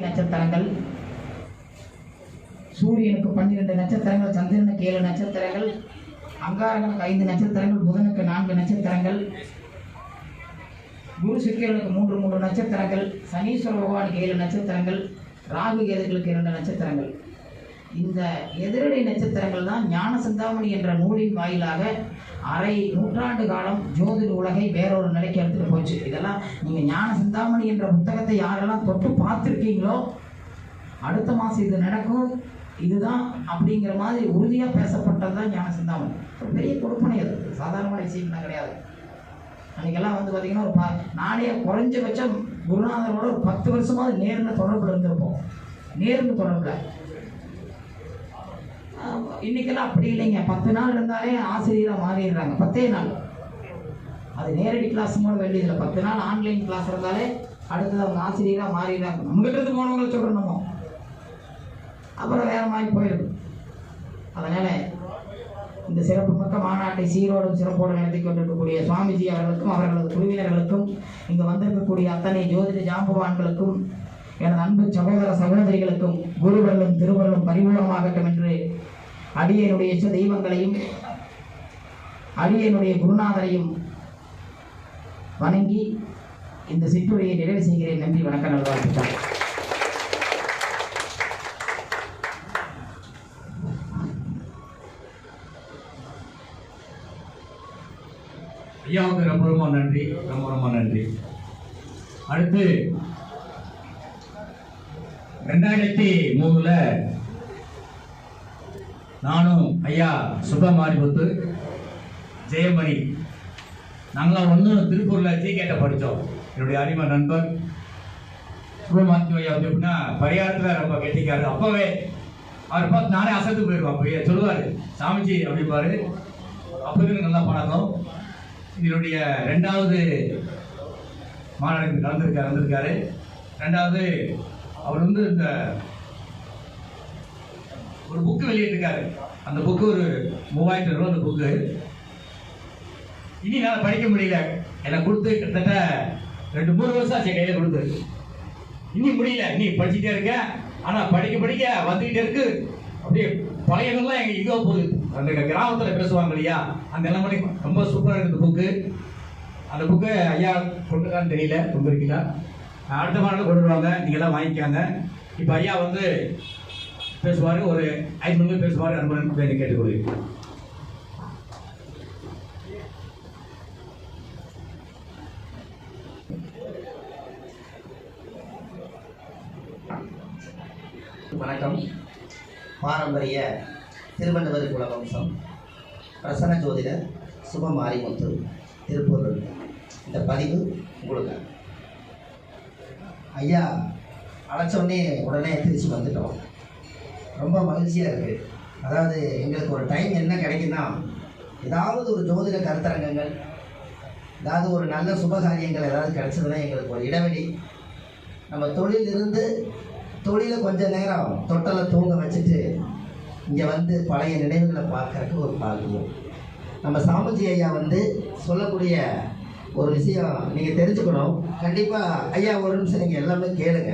நட்சத்திரங்கள், சூரியனுக்கு 12 நட்சத்திரங்கள், சந்திரனுக்கு 7 நட்சத்திரங்கள், அங்காரங்களுக்கு 5 நட்சத்திரங்கள், புதனுக்கு 4 நட்சத்திரங்கள், குரு சுக்கிரனுக்கு 3 நட்சத்திரங்கள், சனீஸ்வர பகவானுக்கு 7 நட்சத்திரங்கள், ராகு கேதுகளுக்கு 2 நட்சத்திரங்கள். இந்த எதிரடை நட்சத்திரங்கள் தான் ஞான சிந்தாமணி என்ற நூலின் வாயிலாக அரை நூற்றாண்டு காலம் ஜோதிட உலகை வேறொரு நிலைக்கு எடுத்துட்டு போச்சு. இதெல்லாம் நீங்கள் ஞான சிந்தாமணி என்ற புத்தகத்தை யாரெல்லாம் தொட்டு பார்த்துருக்கீங்களோ அடுத்த மாதம் இது நடக்கும், இதுதான் அப்படிங்கிற மாதிரி உறுதியாக பேசப்பட்டது தான் ஞான சிந்தாமணி. பெரிய கொடுப்பனை, அது சாதாரணமான விஷயம்லாம் கிடையாது. அன்றைக்கெல்லாம் பார்த்தீங்கன்னா நானே குறைஞ்சபட்சம் குருநாதரோட ஒரு 10 வருஷமாவது நேர்ல தொடர்பில் இருந்திருப்போம். நேர்ல தொடர்பில் இன்னைக்கெல்லாம் அப்படி இல்லைங்க. 10 நாள் இருந்தாலே ஆசிரியராக மாறிடுறாங்க. 10 நாள் அது நேரடி கிளாஸ் மூலம் வேண்டியதில்லை. 10 நாள் ஆன்லைன் கிளாஸ் இருந்தாலே அடுத்தது அவங்க ஆசிரியராக மாறிடுறாங்க. நம்மகிட்ட இருந்து போனவங்களை சொல்கிறோம், நம்ம அப்புறம் வேற மாதிரி போயிடுது. அதனால இந்த சிறப்பு மிக்க மாநாட்டை சீரோடும் சிறப்போடு நடத்தி கொண்டிருக்கக்கூடிய சுவாமிஜி அவர்களுக்கும் அவர்களது குழுவினர்களுக்கும் இங்கு வந்திருக்கக்கூடிய அத்தனை ஜோதிட ஜாம்பவான்களுக்கும் எனது அன்பு சகோதர சகோதரிகளுக்கும் குருவர்களும் திருவர்களும் பரிபூர்ணமாகட்டும் என்று அடியனுடைய இஷ்ட தெய்வங்களையும் அடியனுடைய குருநாதரையும் வணங்கி இந்த சிற்றுரையை நிறைவு செய்கிறேன். நன்றி, வணக்கம், நல்வாழ்த்துக்கள். ஐயாவுக்கு ரொம்ப நன்றி, ரொம்ப நன்றி. அடுத்து 2003 நானும் ஐயா சுபமாரிமுத்து, ஜெயமணி, நாங்களாம் திருப்பூரில் டீகேட்டை படித்தோம். என்னுடைய அறிமுக நண்பர் சுபமாரி ஐயா எப்படின்னா பரிகாரத்தில் ரொம்ப கெட்டிக்காரு. அப்போவே அவர் பார்த்து நானே அசத்து போயிடுவோம். அப்போ சொல்லுவார் சாமிஜி அப்படிப்பாரு. அப்போது நல்லா பழக்கம். இதனுடைய 2வது மாநாடுக்கு வந்திருக்காரு. 2வது அவர் இந்த ஒரு புக்கு வெளியிட்டிருக்காரு. அந்த புக்கு ஒரு 3000 ரூபா. அந்த புக்கு இனி நான் படிக்க முடியல. எனக்கு கொடுத்து கிட்டத்தட்ட 2-3 வருஷம் ஆச்சு கையில் கொடுத்து. இனி முடியல, இனி படிச்சுட்டே இருக்கேன். ஆனால் படிக்க வந்துக்கிட்டே இருக்கு. அப்படியே பழையதெல்லாம் எங்கள் ஈகோ போகுது. அந்த கிராமத்தில் பேசுவாங்க இல்லையா, அந்த நிலைமை ரொம்ப சூப்பராக இருக்குது புக்கு. அந்த புக்கு ஐயா கொண்டுக்கான்னு தெரியல, கொண்டு இருக்கீங்களா? அடுத்த மாநாடு கொண்டு வருவாங்க, நீங்கள்லாம் வாங்கிக்காங்க. இப்போ ஐயா பேசுவார், ஒரு 5 நிமிடம் பேசுவார். அன்புடன் வேண்டி கேட்டுக்கொள்கிறேன். வணக்கம். பாரம்பரிய திருவள்ளுவர் குலவம்சம், பிரசன்ன ஜோதிடர் சுபமாரிமுத்து, திருப்பூர். இந்த பதிவு உங்களுக்கு ஐயா அழைச்சோடனே உடனே திருச்சி வந்துட்டோம். ரொம்ப மகிழ்ச்சியாக இருக்குது. அதாவது எங்களுக்கு ஒரு டைம் என்ன கிடைக்குன்னா, ஏதாவது ஒரு ஜோதிட கருத்தரங்கங்கள், ஏதாவது ஒரு நல்ல சுபகாரியங்கள் ஏதாவது கிடைச்சதுன்னா எங்களுக்கு ஒரு இடைவெளி, நம்ம தொழிலிருந்து தொழிலை கொஞ்சம் நேரம் தொட்டலை தூங்க வச்சுட்டு இங்கே பழைய நினைவுகளை பார்க்கறதுக்கு ஒரு பாக்கியம். நம்ம சாமிஜி ஐயா சொல்லக்கூடிய ஒரு விஷயம் நீங்கள் தெரிஞ்சுக்கணும். கண்டிப்பாக ஐயா ஒரு நிமிஷம் நீங்கள் எல்லாமே கேளுங்க.